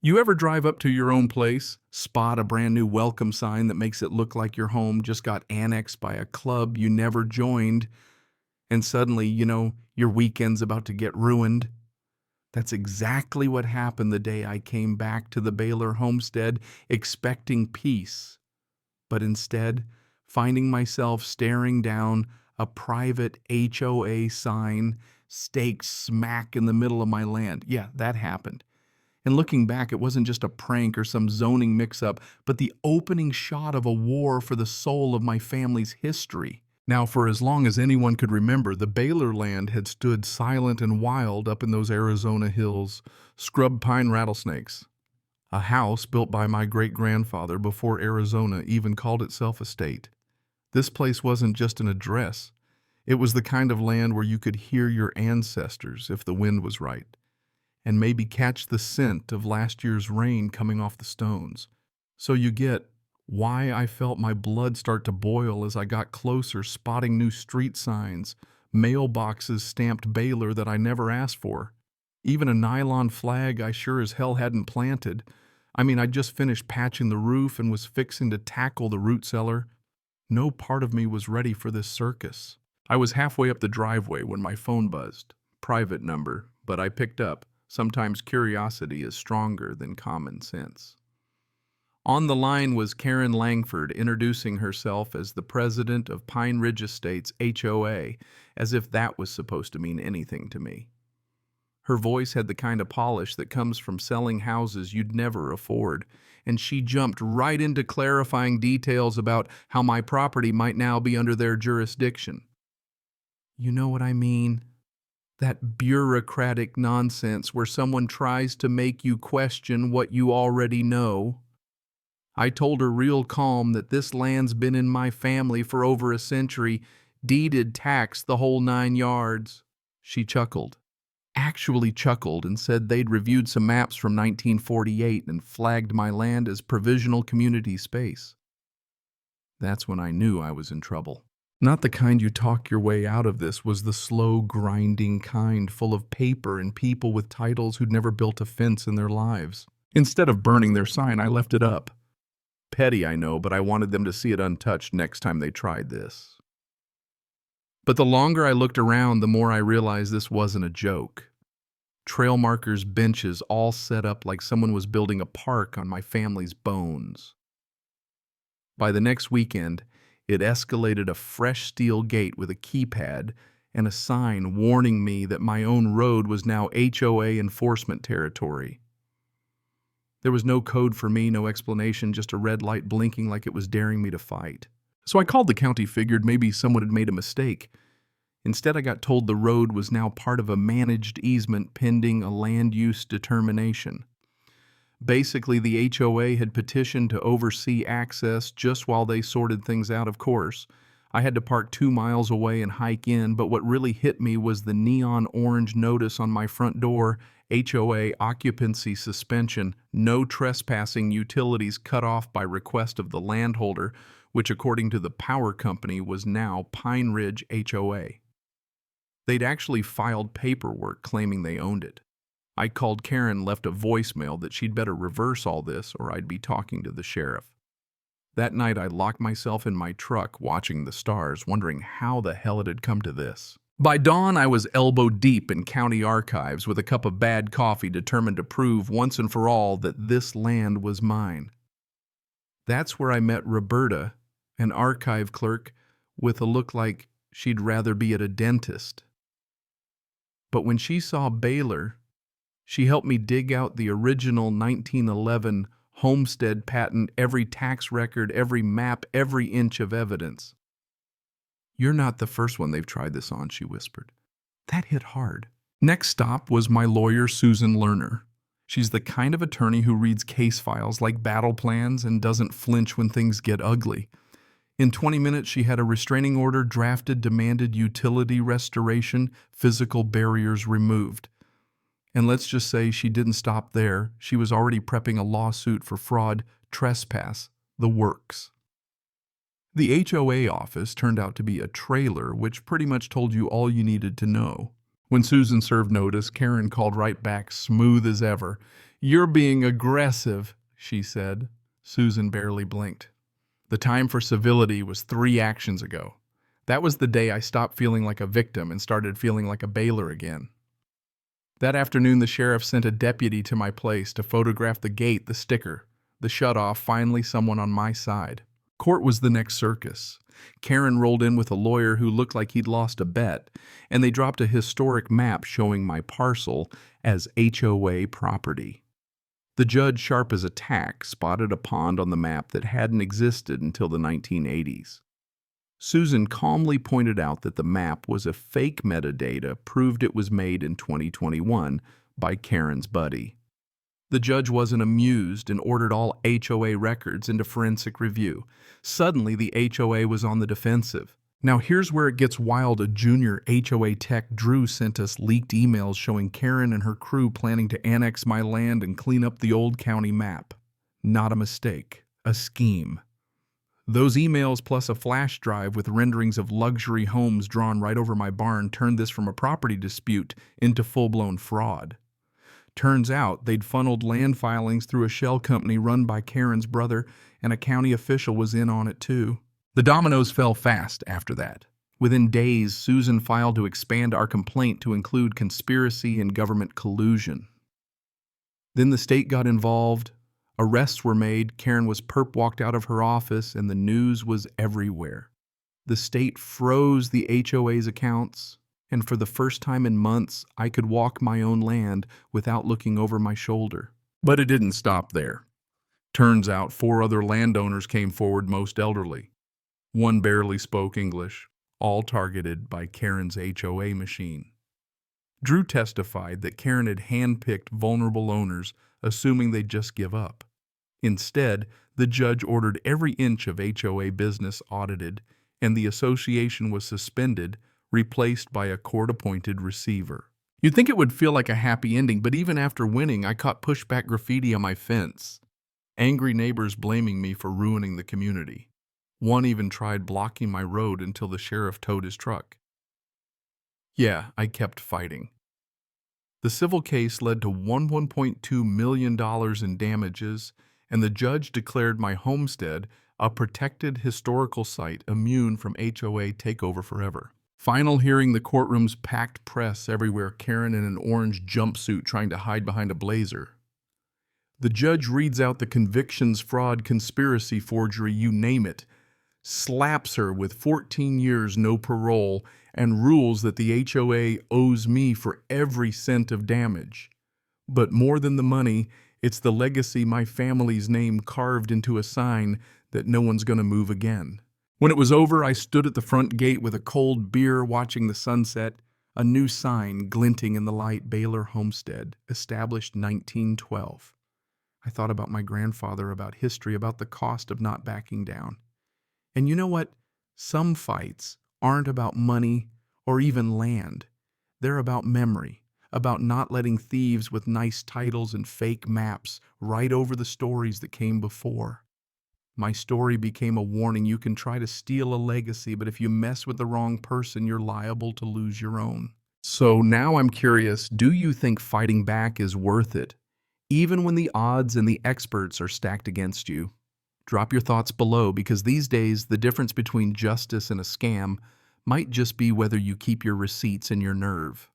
You ever drive up to your own place, spot a brand new welcome sign that makes it look like your home just got annexed by a club you never joined, and suddenly, your weekend's about to get ruined? That's exactly what happened the day I came back to the Baylor homestead expecting peace, but instead finding myself staring down a private HOA sign staked smack in the middle of my land. Yeah, that happened. And looking back, it wasn't just a prank or some zoning mix-up, but the opening shot of a war for the soul of my family's history. Now, for as long as anyone could remember, the Baylor land had stood silent and wild up in those Arizona hills, scrub pine rattlesnakes. A house built by my great-grandfather before Arizona even called itself a state. This place wasn't just an address. It was the kind of land where you could hear your ancestors if the wind was right, and maybe catch the scent of last year's rain coming off the stones. So you get why I felt my blood start to boil as I got closer, spotting new street signs, mailboxes stamped Baylor that I never asked for, even a nylon flag I sure as hell hadn't planted. I'd just finished patching the roof and was fixing to tackle the root cellar. No part of me was ready for this circus. I was halfway up the driveway when my phone buzzed. Private number, but I picked up. Sometimes curiosity is stronger than common sense. On the line was Karen Langford, introducing herself as the president of Pine Ridge Estates HOA, as if that was supposed to mean anything to me. Her voice had the kind of polish that comes from selling houses you'd never afford, and she jumped right into clarifying details about how my property might now be under their jurisdiction. You know what I mean? That bureaucratic nonsense where someone tries to make you question what you already know. I told her real calm that this land's been in my family for over a century, deeded, taxed, the whole 9 yards. She chuckled. Actually chuckled and said they'd reviewed some maps from 1948 and flagged my land as provisional community space. That's when I knew I was in trouble. Not the kind you talk your way out of this, was the slow, grinding kind, full of paper and people with titles who'd never built a fence in their lives. Instead of burning their sign, I left it up. Petty, I know, but I wanted them to see it untouched next time they tried this. But the longer I looked around, the more I realized this wasn't a joke. Trail markers, benches, all set up like someone was building a park on my family's bones. By the next weekend, it escalated a fresh steel gate with a keypad and a sign warning me that my own road was now HOA enforcement territory. There was no code for me, no explanation, just a red light blinking like it was daring me to fight. So I called the county, figured maybe someone had made a mistake. Instead, I got told the road was now part of a managed easement pending a land use determination. Basically, the HOA had petitioned to oversee access just while they sorted things out, of course. I had to park 2 miles away and hike in, but what really hit me was the neon orange notice on my front door: HOA occupancy suspension, no trespassing, utilities cut off by request of the landholder, which according to the power company was now Pine Ridge HOA. They'd actually filed paperwork claiming they owned it. I called Karen, left a voicemail that she'd better reverse all this or I'd be talking to the sheriff. That night I locked myself in my truck watching the stars, wondering how the hell it had come to this. By dawn, I was elbow deep in county archives with a cup of bad coffee, determined to prove once and for all that this land was mine. That's where I met Roberta, an archive clerk with a look like she'd rather be at a dentist. But when she saw Baylor, she helped me dig out the original 1911 Homestead patent, every tax record, every map, every inch of evidence. "You're not the first one they've tried this on," she whispered. That hit hard. Next stop was my lawyer, Susan Lerner. She's the kind of attorney who reads case files like battle plans and doesn't flinch when things get ugly. In 20 minutes, she had a restraining order drafted, demanded utility restoration, physical barriers removed. And let's just say she didn't stop there. She was already prepping a lawsuit for fraud, trespass, the works. The HOA office turned out to be a trailer, which pretty much told you all you needed to know. When Susan served notice, Karen called right back, smooth as ever. "You're being aggressive," she said. Susan barely blinked. The time for civility was 3 actions ago. That was the day I stopped feeling like a victim and started feeling like a bailer again. That afternoon, the sheriff sent a deputy to my place to photograph the gate, the sticker, the shutoff, finally someone on my side. Court was the next circus. Karen rolled in with a lawyer who looked like he'd lost a bet, and they dropped a historic map showing my parcel as HOA property. The judge, sharp as a tack, spotted a pond on the map that hadn't existed until the 1980s. Susan calmly pointed out that the map was a fake metadata, proved it was made in 2021 by Karen's buddy. The judge wasn't amused and ordered all HOA records into forensic review. Suddenly, the HOA was on the defensive. Now here's where it gets wild. A junior HOA tech, Drew, sent us leaked emails showing Karen and her crew planning to annex my land and clean up the old county map. Not a mistake, a scheme. Those emails plus a flash drive with renderings of luxury homes drawn right over my barn turned this from a property dispute into full-blown fraud. Turns out they'd funneled land filings through a shell company run by Karen's brother, and a county official was in on it too. The dominoes fell fast after that. Within days, Susan filed to expand our complaint to include conspiracy and government collusion. Then the state got involved. Arrests were made, Karen was perp-walked out of her office, and the news was everywhere. The state froze the HOA's accounts, and for the first time in months, I could walk my own land without looking over my shoulder. But it didn't stop there. Turns out 4 other landowners came forward, most elderly. One barely spoke English, all targeted by Karen's HOA machine. Drew testified that Karen had handpicked vulnerable owners, assuming they'd just give up. Instead, the judge ordered every inch of HOA business audited, and the association was suspended, replaced by a court-appointed receiver. You'd think it would feel like a happy ending, but even after winning, I caught pushback graffiti on my fence. Angry neighbors blaming me for ruining the community. One even tried blocking my road until the sheriff towed his truck. Yeah, I kept fighting. The civil case led to $1.2 million in damages, and the judge declared my homestead a protected historical site immune from HOA takeover forever. Final hearing, the courtroom's packed, press everywhere, Karen in an orange jumpsuit trying to hide behind a blazer. The judge reads out the convictions, fraud, conspiracy, forgery, you name it, slaps her with 14 years no parole, and rules that the HOA owes me for every cent of damage. But more than the money, it's the legacy, my family's name carved into a sign that no one's going to move again. When it was over, I stood at the front gate with a cold beer watching the sunset, a new sign glinting in the light, Baylor Homestead, established 1912. I thought about my grandfather, about history, about the cost of not backing down. And you know what? Some fights aren't about money or even land. They're about memory, about not letting thieves with nice titles and fake maps write over the stories that came before. My story became a warning. You can try to steal a legacy, but if you mess with the wrong person, you're liable to lose your own. So now I'm curious, do you think fighting back is worth it, even when the odds and the experts are stacked against you? Drop your thoughts below, because these days the difference between justice and a scam might just be whether you keep your receipts and your nerve.